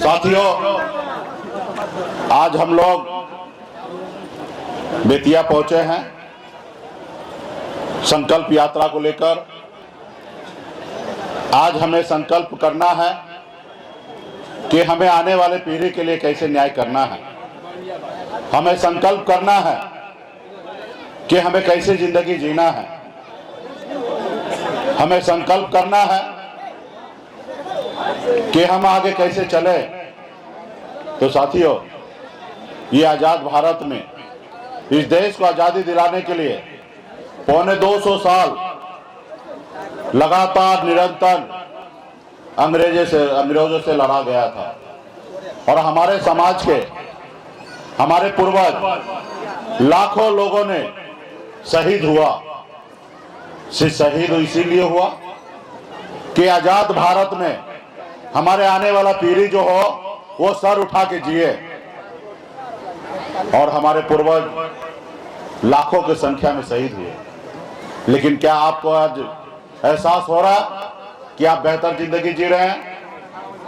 साथियों, आज हम लोग बेतिया पहुंचे हैं संकल्प यात्रा को लेकर। आज हमें संकल्प करना है कि हमें आने वाले पीढ़ी के लिए कैसे न्याय करना है। हमें संकल्प करना है कि हमें कैसे जिंदगी जीना है। हमें संकल्प करना है कि हम आगे कैसे चले। तो साथियों, ये आजाद भारत में इस देश को आजादी दिलाने के लिए पौने 200 साल लगातार निरंतर अंग्रेजों से लड़ा गया था और हमारे समाज के हमारे पूर्वज लाखों लोगों ने शहीद हुआ। शहीद इसीलिए हुआ कि आजाद भारत में हमारे आने वाला पीढ़ी जो हो वो सर उठा के जिए। और हमारे पूर्वज लाखों की संख्या में शहीद हुए। लेकिन क्या आपको आज एहसास हो रहा है कि आप बेहतर जिंदगी जी रहे हैं?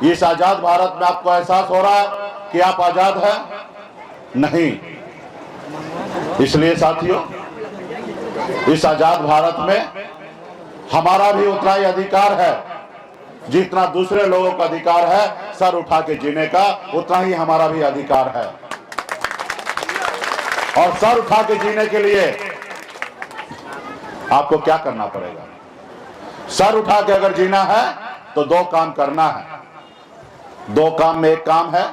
इस आजाद भारत में आपको एहसास हो रहा है कि आप आजाद हैं? नहीं। इसलिए साथियों, इस आजाद भारत में हमारा भी उतना ही अधिकार है जितना दूसरे लोगों का अधिकार है सर उठा के जीने का, उतना ही हमारा भी अधिकार है। और सर उठा के जीने के लिए आपको क्या करना पड़ेगा? सर उठा के अगर जीना है तो दो काम करना है। दो काम में एक काम है,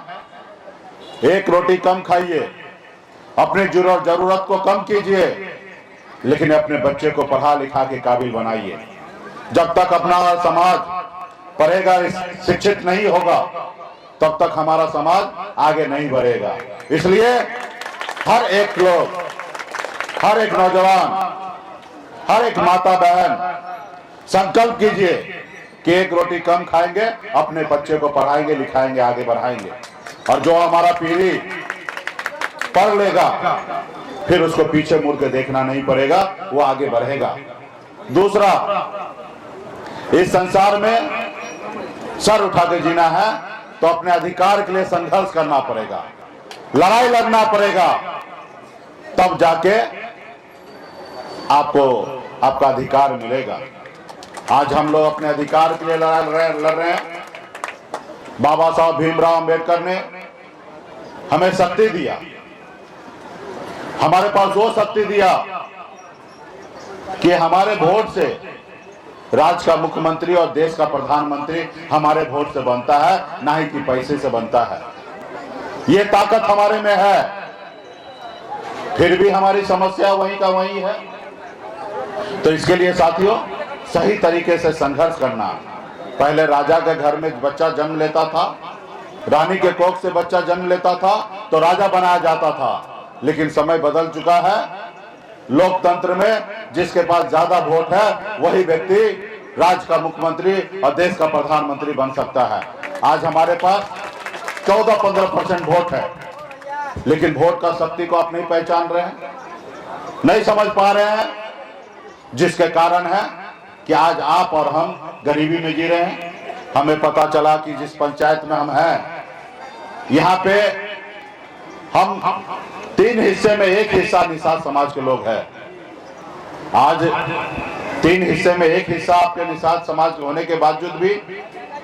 एक रोटी कम खाइए, अपनी जरूरत को कम कीजिए, लेकिन अपने बच्चे को पढ़ा लिखा के काबिल बनाइए। जब तक अपना समाज पढ़ेगा शिक्षित नहीं होगा तब तक हमारा समाज आगे नहीं बढ़ेगा। इसलिए हर एक लोग, हर एक नौजवान, हर एक माता बहन संकल्प कीजिए कि एक रोटी कम खाएंगे, अपने बच्चे को पढ़ाएंगे लिखाएंगे आगे बढ़ाएंगे। और जो हमारा पीढ़ी पढ़ लेगा फिर उसको पीछे मुड़ के देखना नहीं पड़ेगा, वो आगे बढ़ेगा। दूसरा, इस संसार में सर उठा के जीना है तो अपने अधिकार के लिए संघर्ष करना पड़ेगा, लड़ाई लड़ना पड़ेगा, तब जाके आपको आपका अधिकार मिलेगा। आज हम लोग अपने अधिकार के लिए लड़ रहे हैं। बाबा साहब भीमराव अंबेडकर ने हमें शक्ति दिया, हमारे पास वो शक्ति दिया कि हमारे वोट से राज्य का मुख्यमंत्री और देश का प्रधानमंत्री हमारे वोट से बनता है, ना ही कि पैसे से बनता है। ये ताकत हमारे में है। फिर भी हमारी समस्या वहीं का वहीं है। तो इसके लिए साथियों, सही तरीके से संघर्ष करना। पहले राजा के घर में बच्चा जन्म लेता था, रानी के कोख से बच्चा जन्म लेता था तो राजा बनाया जाता था। लेकिन समय बदल चुका है। लोकतंत्र में जिसके पास ज्यादा वोट है वही व्यक्ति राज्य का मुख्यमंत्री और देश का प्रधानमंत्री बन सकता है। आज हमारे पास 14-15% वोट है, लेकिन वोट का शक्ति को आप नहीं पहचान रहे हैं, नहीं समझ पा रहे हैं, जिसके कारण है कि आज आप और हम गरीबी में जी रहे हैं। हमें पता चला कि जिस पंचायत में हम हैं, यहाँ पे हम 3 हिस्से में 1 हिस्सा निषाद समाज के लोग हैं। आज 3 हिस्से में 1 हिस्सा आपके निषाद समाज होने के बावजूद भी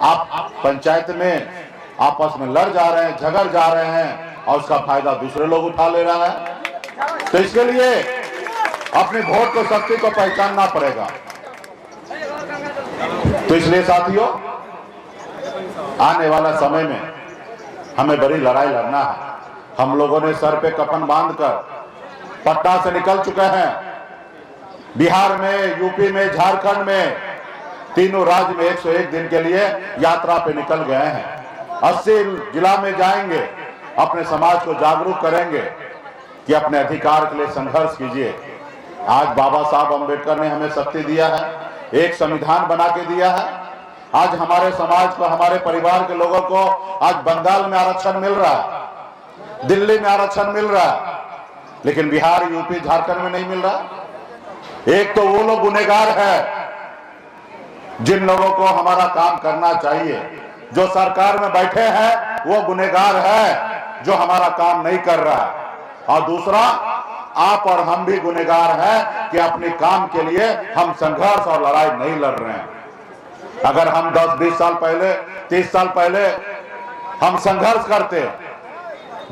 आप पंचायत में आपस में लड़ जा रहे हैं, झगड़ जा रहे हैं और उसका फायदा दूसरे लोग उठा ले रहा है। तो इसके लिए अपने वोट को शक्ति को पहचानना पड़ेगा। तो इसलिए साथियों, आने वाला समय में हमें बड़ी लड़ाई लड़ना है। हम लोगों ने सर पे कफन बांधकर पटना से निकल चुके हैं। बिहार में, यूपी में, झारखंड में, तीनों राज्य में 101 दिन के लिए यात्रा पे निकल गए हैं। 80 जिला में जाएंगे, अपने समाज को जागरूक करेंगे कि अपने अधिकार के लिए संघर्ष कीजिए। आज बाबा साहब अंबेडकर ने हमें शक्ति दिया है, एक संविधान बना के दिया है। आज हमारे समाज को, हमारे परिवार के लोगों को आज बंगाल में आरक्षण मिल रहा है, दिल्ली में आरक्षण मिल रहा है, लेकिन बिहार, यूपी, झारखंड में नहीं मिल रहा। एक तो वो लोग गुनहगार है जिन लोगों को हमारा काम करना चाहिए, जो सरकार में बैठे हैं वो गुनहगार है जो हमारा काम नहीं कर रहा है, और दूसरा आप और हम भी गुनहगार हैं कि अपने काम के लिए हम संघर्ष और लड़ाई नहीं लड़ रहे हैं। अगर हम 10-20 साल पहले, 30 साल पहले हम संघर्ष करते,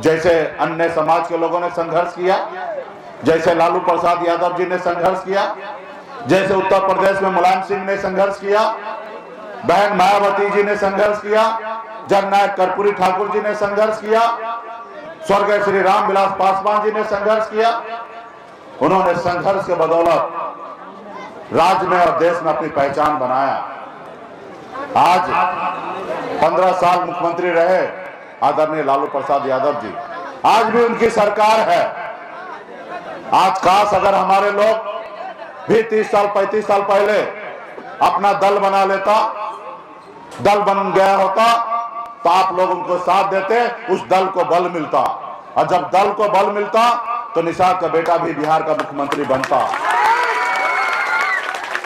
जैसे अन्य समाज के लोगों ने संघर्ष किया, जैसे लालू प्रसाद यादव जी ने संघर्ष किया, जैसे उत्तर प्रदेश में मुलायम सिंह ने संघर्ष किया, बहन मायावती जी ने संघर्ष किया, जननायक कर्पूरी ठाकुर जी ने संघर्ष किया, स्वर्गीय श्री रामविलास पासवान जी ने संघर्ष किया। उन्होंने संघर्ष के बदौलत राज्य में और देश में अपनी पहचान बनाया। आज 15 साल मुख्यमंत्री रहे आदरणीय लालू प्रसाद यादव जी, आज भी उनकी सरकार है। आज काश अगर हमारे लोग भी 30 साल 35 साल पहले अपना दल बना लेता, दल बन गया होता, तो आप लोग उनको साथ देते, उस दल को बल मिलता, और जब दल को बल मिलता तो निषाद का बेटा भी बिहार का मुख्यमंत्री बनता।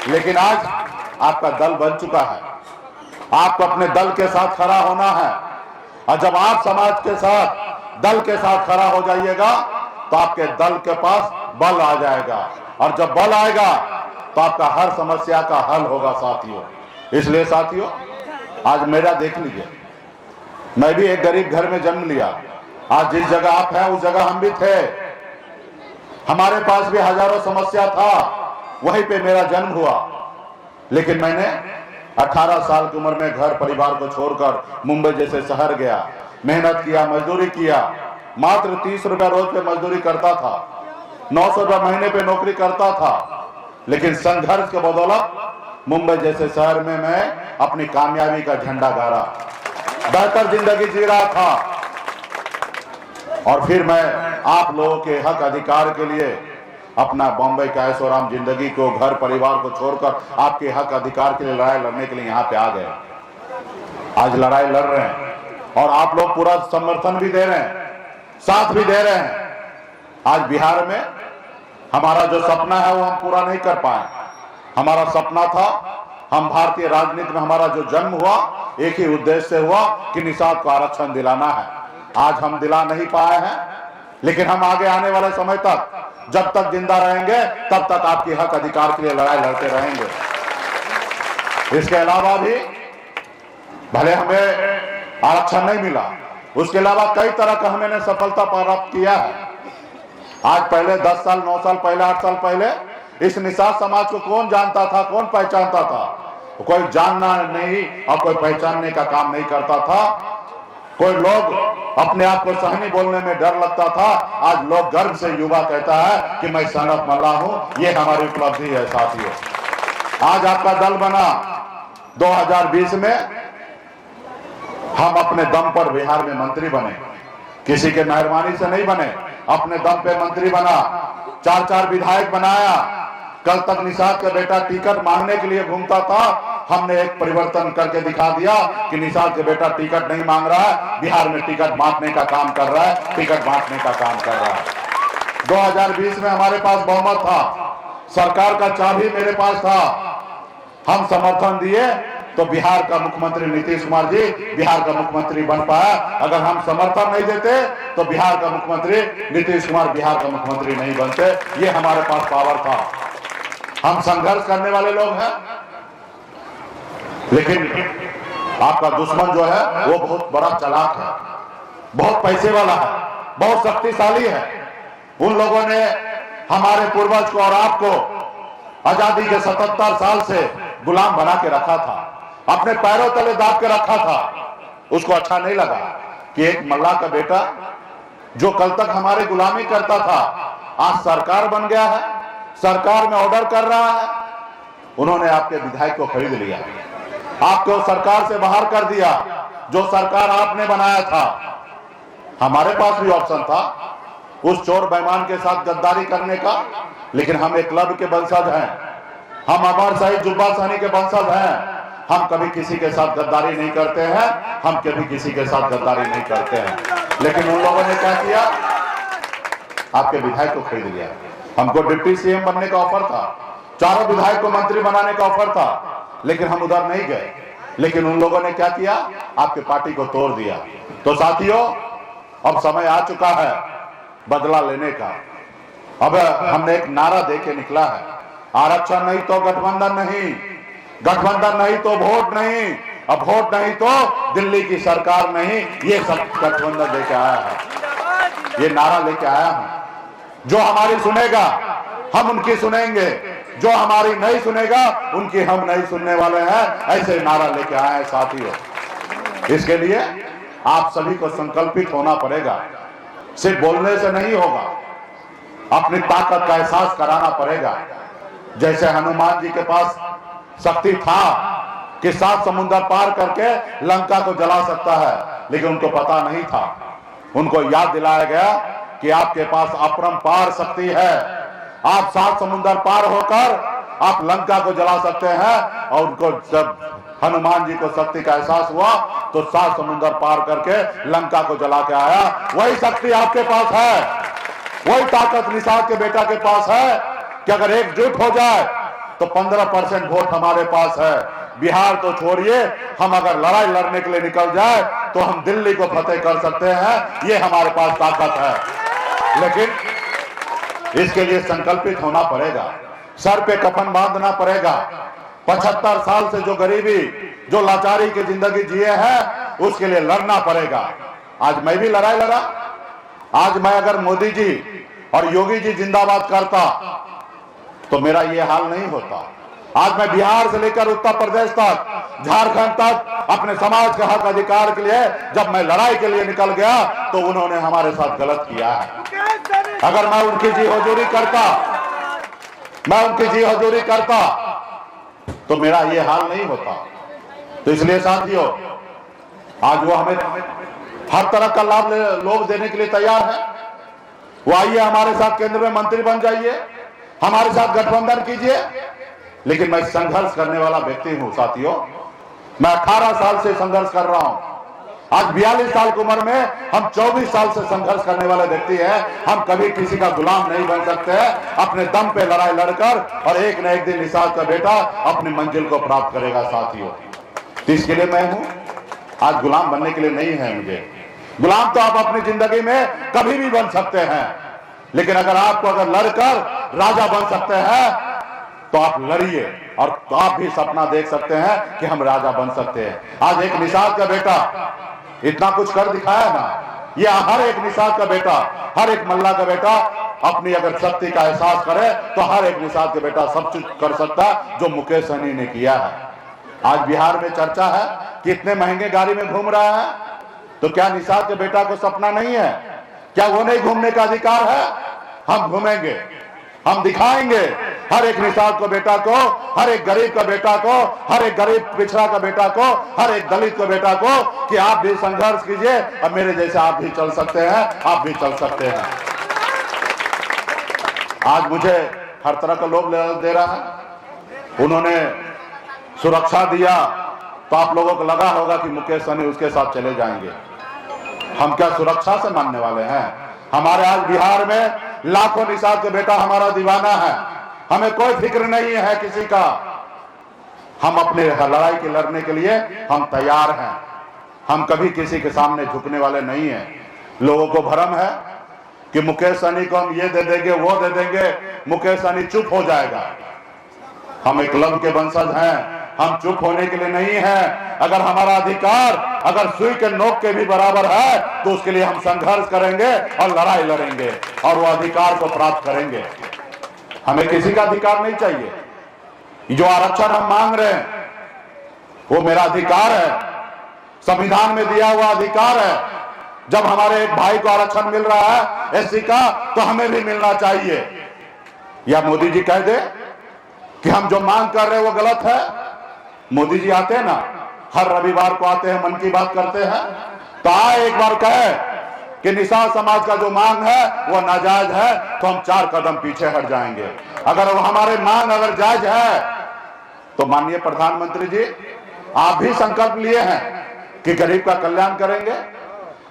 लेकिन आज आपका दल बन चुका है, आपको अपने दल के साथ खड़ा होना है, और जब आप समाज के साथ, दल के साथ खड़ा हो जाइएगा तो आपके दल के पास बल आ जाएगा, और जब बल आएगा तो आपका हर समस्या का हल होगा साथियों। इसलिए साथियों, आज मेरा देख लीजिए, मैं भी एक गरीब घर में जन्म लिया। आज जिस जगह आप हैं उस जगह हम भी थे, हमारे पास भी हजारों समस्या था, वहीं पे मेरा जन्म हुआ। लेकिन मैंने 18 साल की उम्र में घर परिवार को छोड़कर मुंबई जैसे शहर गया, मेहनत किया, मजदूरी किया, मात्र 30 रुपया रोज पे मजदूरी करता था, 900 रुपया महीने पे नौकरी करता था। लेकिन संघर्ष के बदौलत मुंबई जैसे शहर में मैं अपनी कामयाबी का झंडा गाड़ा, बेहतर जिंदगी जी रहा था। और फिर मैं आप लोगों के हक अधिकार के लिए अपना बॉम्बे का ऐशोआराम जिंदगी को, घर परिवार को छोड़कर आपके हक अधिकार के लिए लड़ाई लड़ने के लिए यहाँ पे आ गए। आज लड़ाई लड़ रहे हैं और आप लोग पूरा समर्थन भी दे रहे हैं, साथ भी दे रहे हैं। आज बिहार में हमारा जो सपना है वो हम पूरा नहीं कर पाए। हमारा सपना था, हम भारतीय राजनीति में हमारा जो जन्म हुआ एक ही उद्देश्य से हुआ कि निषाद को आरक्षण दिलाना है। आज हम दिला नहीं पाए हैं, लेकिन हम आगे आने वाले समय तक, जब तक जिंदा रहेंगे तब तक आपके हक अधिकार के लिए लड़ाई लड़ते रहेंगे। इसके अलावा भी भले हमें आरक्षण नहीं मिला, उसके अलावा कई तरह का हमने सफलता प्राप्त किया है। आज पहले 10 साल 9 साल पहले 8 साल पहले इस निषाद समाज को कौन जानता था, कौन पहचानता था? कोई जानना नहीं और कोई पहचानने का काम नहीं करता था। कोई लोग अपने आप को सहनी बोलने में डर लगता था। आज लोग गर्व से युवा कहता है कि मैं सनत मल्ला हूं। ये हमारी उपलब्धि है साथियों। आज आपका दल बना 2020 में, हम अपने दम पर बिहार में मंत्री बने, किसी के मेहरबानी से नहीं बने, अपने दम पे मंत्री बना, 4-4 विधायक बनाया। कल तक निषाद का बेटा टिकट मांगने के लिए घूमता था, हमने एक परिवर्तन करके दिखा दिया कि निषाद का बेटा टिकट नहीं मांग रहा है, बिहार में टिकट बांटने का काम कर रहा है, टिकट बांटने का काम कर रहा है। 2020 में हमारे पास बहुमत था, सरकार का चाबी मेरे पास था, हम समर्थन दिए तो बिहार का मुख्यमंत्री नीतीश कुमार जी बिहार का मुख्यमंत्री बन पाया। अगर हम समर्थन नहीं देते तो बिहार का मुख्यमंत्री नीतीश कुमार बिहार का मुख्यमंत्री नहीं बनते। ये हमारे पास पावर था। हम संघर्ष करने वाले लोग हैं, लेकिन आपका दुश्मन जो है वो बहुत बड़ा चालाक है, बहुत पैसे वाला है, बहुत शक्तिशाली है। उन लोगों ने हमारे पूर्वज को और आपको आजादी के 77 साल से गुलाम बना के रखा था, अपने पैरों तले दाब के रखा था। उसको अच्छा नहीं लगा कि एक मल्ला का बेटा जो कल तक हमारी गुलामी करता था आज सरकार बन गया है, सरकार में ऑर्डर कर रहा है। उन्होंने आपके विधायक को खरीद लिया, आपको सरकार से बाहर कर दिया, जो सरकार आपने बनाया था। हमारे पास भी ऑप्शन था उस चोर बेईमान के साथ गद्दारी करने का, लेकिन हम एक क्लब के वंशज हैं, हम अमर शहीद जुब्बा सहनी के वंशज हैं। हम कभी किसी के साथ गद्दारी नहीं करते हैं, हम कभी किसी के साथ गद्दारी नहीं करते हैं। लेकिन उन लोगों ने क्या किया, आपके विधायक को खरीद लिया। हमको डिप्टी सीएम बनने का ऑफर था, चारों विधायक को मंत्री बनाने का ऑफर था, लेकिन हम उधर नहीं गए। लेकिन उन लोगों ने क्या किया, आपके पार्टी को तोड़ दिया। तो साथियों, अब समय आ चुका है बदला लेने का। अब हमने एक नारा देके निकला है, आरक्षण नहीं तो गठबंधन नहीं, गठबंधन नहीं तो वोट नहीं, अब वोट नहीं तो दिल्ली की सरकार नहीं। ये सब गठबंधन लेके आया है, ये नारा लेके आया हूं। जो हमारी सुनेगा हम उनकी सुनेंगे, जो हमारी नहीं सुनेगा उनकी हम नहीं सुनने वाले हैं। ऐसे नारा लेके आए हैं साथियों। इसके लिए आप सभी को संकल्पित होना पड़ेगा, सिर्फ बोलने से नहीं होगा, अपनी ताकत का एहसास कराना पड़ेगा। जैसे हनुमान जी के पास शक्ति था कि 7 समुद्र पार करके लंका को जला सकता है, लेकिन उनको पता नहीं था। उनको याद दिलाया गया कि आपके पास अपरंपार शक्ति है, आप 7 समुद्र पार होकर आप लंका को जला सकते हैं। और उनको जब हनुमान जी को शक्ति का एहसास हुआ तो 7 समुद्र पार करके लंका को जला के आया। वही शक्ति आपके पास है, वही ताकत निषाद के बेटा के पास है कि अगर एकजुट हो जाए तो 15% वोट हमारे पास है। बिहार तो छोड़िए, हम अगर लड़ाई लड़ने के लिए निकल जाए तो हम दिल्ली को फतेह कर सकते हैं। ये हमारे पास ताकत है, लेकिन इसके लिए संकल्पित होना पड़ेगा, सर पे कफन बांधना पड़ेगा। 75 साल से जो गरीबी, जो लाचारी की जिंदगी जिए हैं, उसके लिए लड़ना पड़ेगा। आज मैं भी लड़ाई लड़ा। आज मैं अगर मोदी जी और योगी जी जिंदाबाद करता तो मेरा ये हाल नहीं होता। आज मैं बिहार से लेकर उत्तर प्रदेश तक, झारखंड तक अपने समाज के हक अधिकार के लिए जब मैं लड़ाई के लिए निकल गया तो उन्होंने हमारे साथ गलत किया है। अगर मैं उनकी जी हुजूरी करता, मैं उनकी जी हुजूरी करता तो मेरा ये हाल नहीं होता। तो इसलिए साथियों, आज वो हमें हर तरह का लाभ लोग देने के लिए तैयार है। वो आइए हमारे साथ केंद्र में मंत्री बन जाइए, हमारे साथ गठबंधन कीजिए। लेकिन मैं संघर्ष करने वाला व्यक्ति हूं साथियों। मैं 18 साल से संघर्ष कर रहा हूं। आज 42 साल की उम्र में हम 24 साल से संघर्ष करने वाले व्यक्ति हैं। हम कभी किसी का गुलाम नहीं बन सकते हैं। अपने दम पे लड़ाई लड़कर और एक न एक दिन निषाद का बेटा अपनी मंजिल को प्राप्त करेगा साथियों। तो इसके लिए मैं हूं, आज गुलाम बनने के लिए नहीं है मुझे। गुलाम तो आप अपनी जिंदगी में कभी भी बन सकते हैं, लेकिन अगर आपको अगर लड़कर राजा बन सकते हैं तो आप लड़िए, और तो आप भी सपना देख सकते हैं कि हम राजा बन सकते हैं। आज एक निषाद का बेटा इतना कुछ कर दिखाया ना, ये हर एक निषाद का बेटा, हर एक मल्ला का बेटा अपनी अगर शक्ति का एहसास करे तो हर एक निषाद का बेटा सब कुछ कर सकता है जो मुकेश सहनी ने किया है। आज बिहार में चर्चा है कि इतने महंगे गाड़ी में घूम रहा है, तो क्या निषाद के बेटा को सपना नहीं है? क्या वो नहीं घूमने का अधिकार है? हम घूमेंगे, हम दिखाएंगे हर एक निषाद को बेटा को, हर एक गरीब का बेटा को, हर एक गरीब पिछड़ा का बेटा को, हर एक दलित को बेटा को कि आप भी संघर्ष कीजिए और मेरे जैसे आप भी चल सकते हैं, आप भी चल सकते हैं। आज मुझे हर तरह का लोभ दे रहा है। उन्होंने सुरक्षा दिया तो आप लोगों को लगा होगा कि मुकेश सहनी उसके साथ चले जाएंगे। हम क्या सुरक्षा से मानने वाले हैं? हमारे आज बिहार में लाखों निषाद के बेटा हमारा दीवाना है। हमें कोई फिक्र नहीं है किसी का। हम अपने लड़ाई के लड़ने के लिए हम तैयार हैं। हम कभी किसी के सामने झुकने वाले नहीं हैं। लोगों को भ्रम है कि मुकेश सहनी को हम ये दे देंगे, वो दे देंगे, मुकेश सहनी चुप हो जाएगा। हम एकलव्य के वंशज हैं, हम चुप होने के लिए नहीं हैं। अगर हमारा अधिकार अगर सुई के नोक के भी बराबर है तो उसके लिए हम संघर्ष करेंगे और लड़ाई लड़ेंगे और वो अधिकार को प्राप्त करेंगे। हमें किसी का अधिकार नहीं चाहिए। जो आरक्षण हम मांग रहे हैं वो मेरा अधिकार है, संविधान में दिया हुआ अधिकार है। जब हमारे एक भाई को आरक्षण मिल रहा है एससी का, तो हमें भी मिलना चाहिए। या मोदी जी कह दे कि हम जो मांग कर रहे हैं वो गलत है। मोदी जी आते हैं ना, हर रविवार को आते हैं, मन की बात करते हैं, तो आए एक बार कहे कि निषाद समाज का जो मांग है वो नाजायज है, तो हम 4 कदम पीछे हट जाएंगे। अगर वो हमारे मांग अगर जायज है तो माननीय प्रधानमंत्री जी, आप भी संकल्प लिए हैं कि गरीब का कल्याण करेंगे।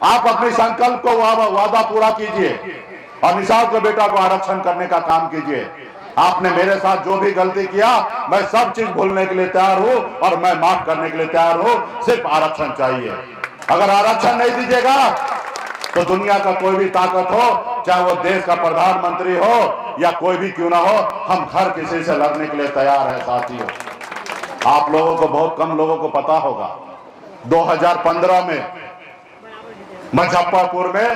आप अपने संकल्प को वादा पूरा कीजिए और निषाद के बेटा को आरक्षण करने का काम कीजिए। आपने मेरे साथ जो भी गलती किया मैं सब चीज भूलने के लिए तैयार हूं और मैं माफ करने के लिए तैयार हूं। सिर्फ आरक्षण चाहिए। अगर आरक्षण नहीं दीजिएगा तो दुनिया का कोई भी ताकत हो, चाहे वो देश का प्रधानमंत्री हो या कोई भी क्यों ना हो, हम हर किसी से लड़ने के लिए तैयार है। साथियों, आप लोगों को, बहुत कम लोगों को पता होगा, 2015 में मुजफ्फरपुर में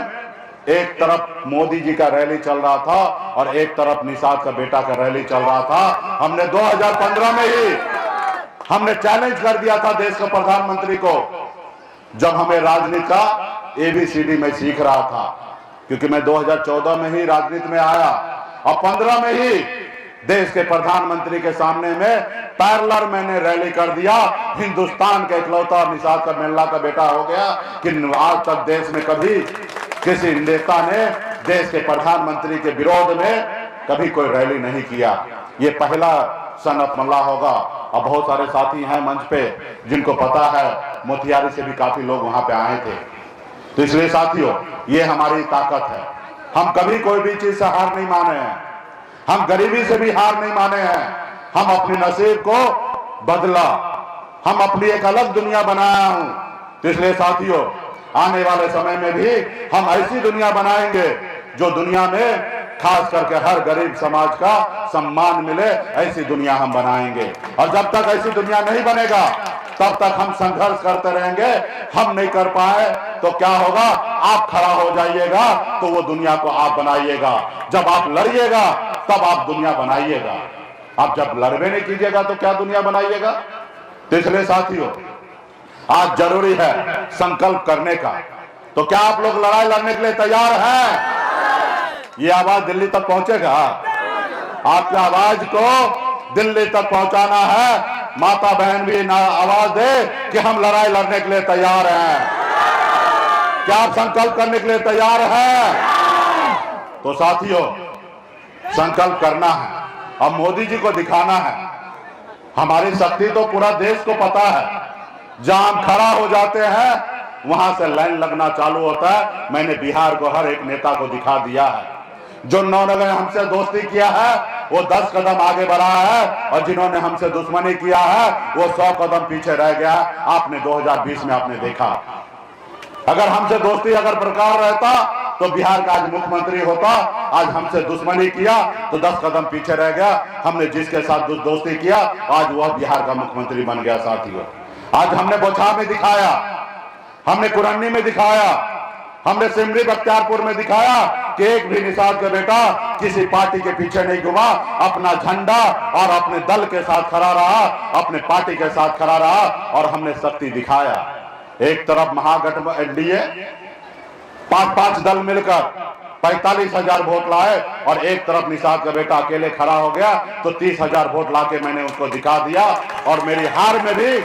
एक तरफ मोदी जी का रैली चल रहा था और एक तरफ निषाद का बेटा का रैली चल रहा था। हमने 2015 में ही हमने चैलेंज कर दिया था देश के प्रधानमंत्री को, जब हमें राजनीति का ABCD में सीख रहा था, क्योंकि मैं 2014 में ही राजनीति में आया और 15 में ही देश के प्रधानमंत्री के सामने में पैरेलल मैंने रैली कर दिया। हिंदुस्तान का इकलौता निषाद का मेला का बेटा हो गया कि आज तक देश में कभी किसी नेता ने देश के प्रधानमंत्री के विरोध में कभी कोई रैली नहीं किया। ये पहला सनत मल्ला होगा। और बहुत सारे साथी हैं मंच पे जिनको पता है, मोतिहारी से भी काफी लोग वहां पे आए थे। तो इसलिए साथियों, ये हमारी ताकत है। हम कभी कोई भी चीज से हार नहीं माने हैं, हम गरीबी से भी हार नहीं माने हैं। हम अपने नसीब को बदला, हम अपनी एक अलग दुनिया बनाया हूं। तो इसलिए साथियों, आने वाले समय में भी हम ऐसी दुनिया बनाएंगे जो दुनिया में खास करके हर गरीब समाज का सम्मान मिले, ऐसी दुनिया हम बनाएंगे। और जब तक ऐसी दुनिया नहीं बनेगा तब तक हम संघर्ष करते रहेंगे। हम नहीं कर पाए तो क्या होगा, आप खड़ा हो जाइएगा तो वो दुनिया को आप बनाइएगा। जब आप लड़िएगा तब आप दुनिया बनाइएगा। आप जब लड़बे नहीं कीजिएगा तो क्या दुनिया बनाइएगा। तो इसलिए साथियों, आज जरूरी है संकल्प करने का। तो क्या आप लोग लड़ाई लड़ने के लिए तैयार हैं? ये आवाज दिल्ली तक पहुंचेगा। आपकी आवाज को दिल्ली तक पहुंचाना है। माता बहन भी ना आवाज दे कि हम लड़ाई लड़ने के लिए तैयार हैं। क्या आप संकल्प करने के लिए तैयार हैं? तो साथियों, संकल्प करना है और मोदी जी को दिखाना है। हमारी शक्ति तो पूरा देश को पता है। जहां हम खड़ा हो जाते हैं वहां से लाइन लगना चालू होता है। मैंने बिहार को हर एक नेता को दिखा दिया है। जो 9 ने हमसे दोस्ती किया है वो 10 कदम आगे बढ़ा है और जिन्होंने हमसे दुश्मनी किया है वो 100 कदम पीछे रह गया। आपने 2020 में आपने देखा, अगर हमसे दोस्ती अगर प्रकार रहता तो बिहार का आज मुख्यमंत्री होता। आज हमसे दुश्मनी किया तो 10 कदम पीछे रह गया। हमने जिसके साथ दोस्ती किया आज वह बिहार का मुख्यमंत्री बन गया। साथियों, आज हमने बोछा में दिखाया, हमने कुरन्नी में दिखाया, हमने सिमरी बख्तियारपुर में दिखाया कि एक भी निषाद का बेटा किसी पार्टी के पीछे नहीं घुमा, अपना झंडा और अपने दल के साथ खड़ा रहा, अपने पार्टी के साथ खड़ा रहा और हमने शक्ति दिखाया। एक तरफ महागठबंधन एनडीए 5-5 दल मिलकर 45,000 वोट लाए और एक तरफ निषाद का बेटा अकेले खड़ा हो गया तो 30,000 वोट लाके मैंने उसको दिखा दिया और मेरी हार में भी,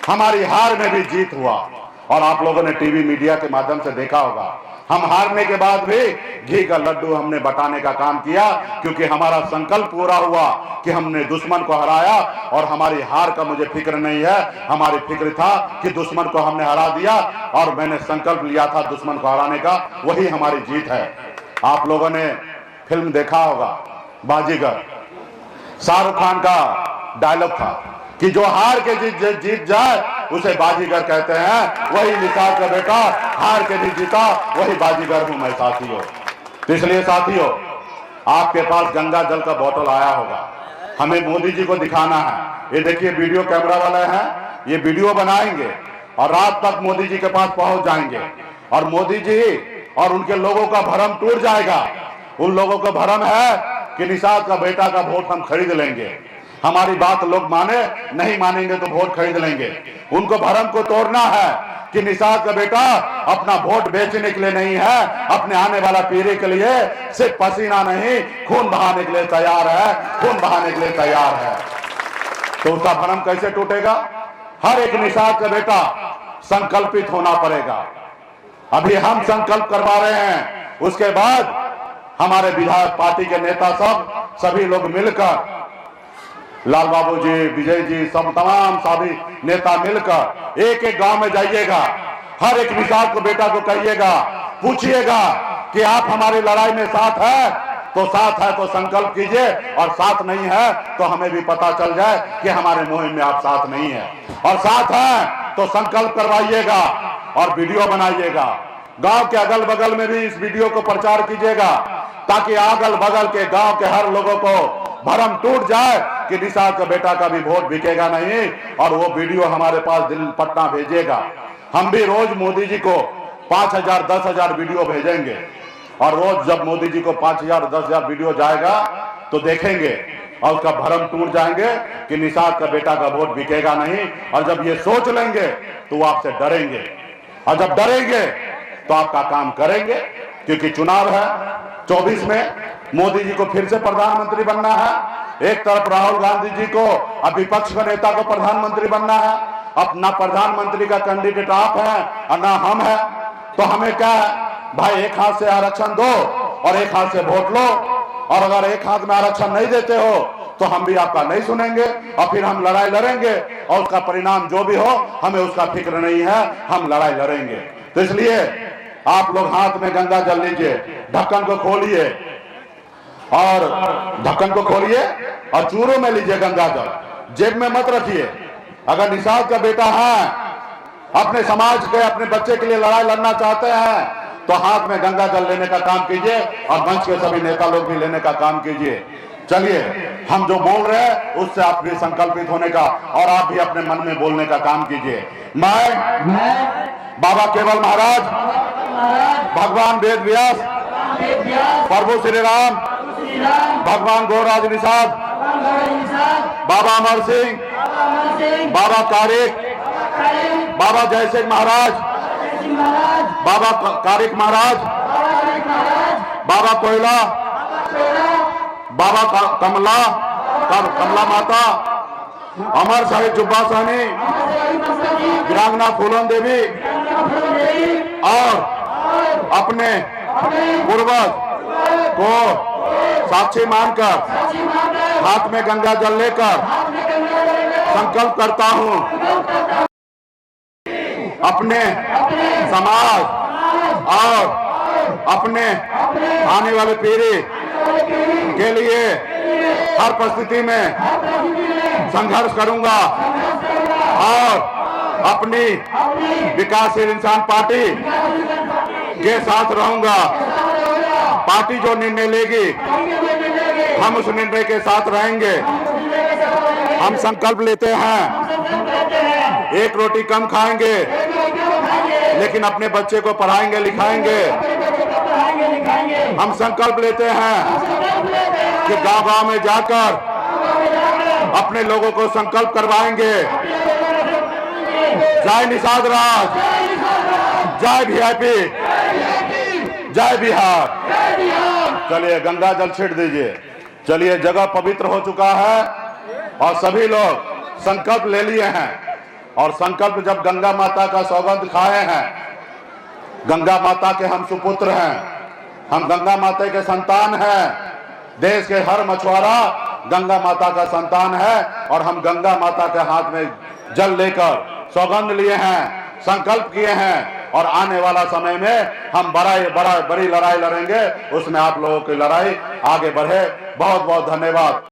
हमारी हार में भी जीत हुआ। और आप लोगों ने टीवी मीडिया के माध्यम से देखा होगा, हम हारने के बाद भी घी का लड्डू हमने बटाने का काम किया, क्योंकि हमारा संकल्प पूरा हुआ कि हमने दुश्मन को हराया। और हमारी हार का मुझे फिक्र नहीं है, हमारी फिक्र था कि दुश्मन को हमने हरा दिया और मैंने संकल्प लिया था दुश्मन को हराने का, वही हमारी जीत है। आप लोगों ने फिल्म देखा होगा बाजीगर, शाहरुख खान का डायलॉग था कि जो हार के जीत जाए उसे बाजीगर कहते हैं। वही निषाद का बेटा हार के भी जीता, वही बाजीगर हूं मैं। साथियों, तो इसलिए साथियों, आपके पास गंगा जल का बोतल आया होगा, हमें मोदी जी को दिखाना है। ये देखिए वीडियो कैमरा वाले हैं, ये वीडियो बनाएंगे और रात तक मोदी जी के पास पहुंच जाएंगे और मोदी जी और उनके लोगों का भरम टूट जाएगा। उन लोगों का भरम है कि निषाद का बेटा का वोट हम खरीद लेंगे। हमारी बात लोग माने, नहीं मानेंगे तो वोट खरीद लेंगे। उनको भरम को तोड़ना है कि निषाद का बेटा अपना वोट बेचने के लिए नहीं है, अपने आने वाला पीढ़ी के लिए सिर्फ पसीना नहीं खून बहाने के लिए तैयार है, खून बहाने के लिए तैयार है। तो उसका भरम कैसे टूटेगा? हर एक निषाद का बेटा संकल्पित होना पड़ेगा। अभी हम संकल्प करवा रहे हैं, उसके बाद हमारे विधायक पार्टी के नेता सभी लोग मिलकर, लाल बाबू जी, विजय जी, सब तमाम सभी नेता मिलकर एक एक गांव में जाइएगा, हर एक निषाद को बेटा को कहिएगा, पूछिएगा कि आप हमारी लड़ाई में साथ है तो साथ है तो संकल्प कीजिए, और साथ नहीं है तो हमें भी पता चल जाए कि हमारे मुहिम में आप साथ नहीं है। और साथ है तो संकल्प करवाइएगा और वीडियो बनाइएगा। गांव के अगल बगल में भी इस वीडियो को प्रचार कीजिएगा, ताकि अगल बगल के गांव के हर लोगों को भरम टूट जाए कि निषाद का बेटा का भी वोट बिकेगा नहीं। और वो वीडियो हमारे पास दिल्ली पटना भेजिएगा। हम भी रोज मोदी जी को 5,000 10,000 वीडियो भेजेंगे, और रोज जब मोदी जी को 5,000 10,000 वीडियो जाएगा तो देखेंगे और उसका भरम टूट जाएंगे कि निषाद का बेटा का वोट बिकेगा नहीं। और जब ये सोच लेंगे तो वो आपसे डरेंगे, और जब डरेंगे तो आपका काम करेंगे। क्योंकि चुनाव है 24 में, मोदी जी को फिर से प्रधानमंत्री बनना है। एक तरफ राहुल गांधी जी को, अब विपक्ष का नेता को प्रधानमंत्री बनना है। अब ना प्रधानमंत्री का कैंडिडेट आप हैं और ना हम हैं, तो हमें क्या है भाई, एक हाथ से आरक्षण दो और एक हाथ से वोट लो। और अगर एक हाथ में आरक्षण नहीं देते हो तो हम भी आपका नहीं सुनेंगे, और फिर हम लड़ाई लड़ेंगे, और उसका परिणाम जो भी हो हमें उसका फिक्र नहीं है, हम लड़ाई लड़ेंगे। तो इसलिए आप लोग हाथ में गंगा जल लीजिए, ढक्कन को खोलिए, और ढक्कन को खोलिए और चूरों में लीजिए गंगा जल, जेब में मत रखिए। अगर निषाद का बेटा है, अपने समाज के, अपने बच्चे के लिए लड़ाई लड़ना चाहते हैं, तो हाथ में गंगा जल लेने का काम कीजिए, और मंच के सभी नेता लोग भी लेने का काम कीजिए। चलिए, हम जो बोल रहे हैं उससे आप भी संकल्पित होने का, और आप भी अपने मन में बोलने का काम कीजिए। मैं बाबा केवल महाराज, भगवान वेद व्यास, प्रभु श्री राम, भगवान गौराज निषाद, बाबा अमर सिंह, बाबा कारिक, बाबा जय सिंह महाराज, बाबा कारिक महाराज, बाबा कोयला, बाबा कमला माता, अमर साहिब जुब्बा सहनी, वीरांगना फूलन देवी, और अपने पूर्वज को साक्षी मानकर हाथ में गंगा जल लेकर संकल्प करता हूं, अपने समाज और अपने आने वाले पीढ़ी के लिए हर परिस्थिति में संघर्ष करूंगा, और अपनी विकासशील इंसान पार्टी के साथ रहूंगा। पार्टी जो निर्णय लेगी हम उस निर्णय के साथ रहेंगे। हम संकल्प लेते हैं, एक रोटी कम खाएंगे, लेकिन अपने बच्चे को पढ़ाएंगे लिखाएंगे। हम संकल्प लेते हैं कि गांव-गांव में जाकर अपने लोगों को संकल्प करवाएंगे। जय निषाद राज, जय वीआईपी, जय बिहार। चलिए गंगा जल छिड़ दीजिए। चलिए, जगह पवित्र हो चुका है और सभी लोग संकल्प ले लिए हैं। और संकल्प जब गंगा माता का सौगंध खाए हैं, गंगा माता के हम सुपुत्र हैं, हम गंगा माता के संतान हैं। देश के हर मछुआरा गंगा माता का संतान है, और हम गंगा माता के हाथ में जल लेकर सौगंध लिए हैं, संकल्प किए हैं, और आने वाला समय में हम बड़ी लड़ाई लड़ेंगे। उसमें आप लोगों की लड़ाई आगे बढ़े। बहुत बहुत धन्यवाद।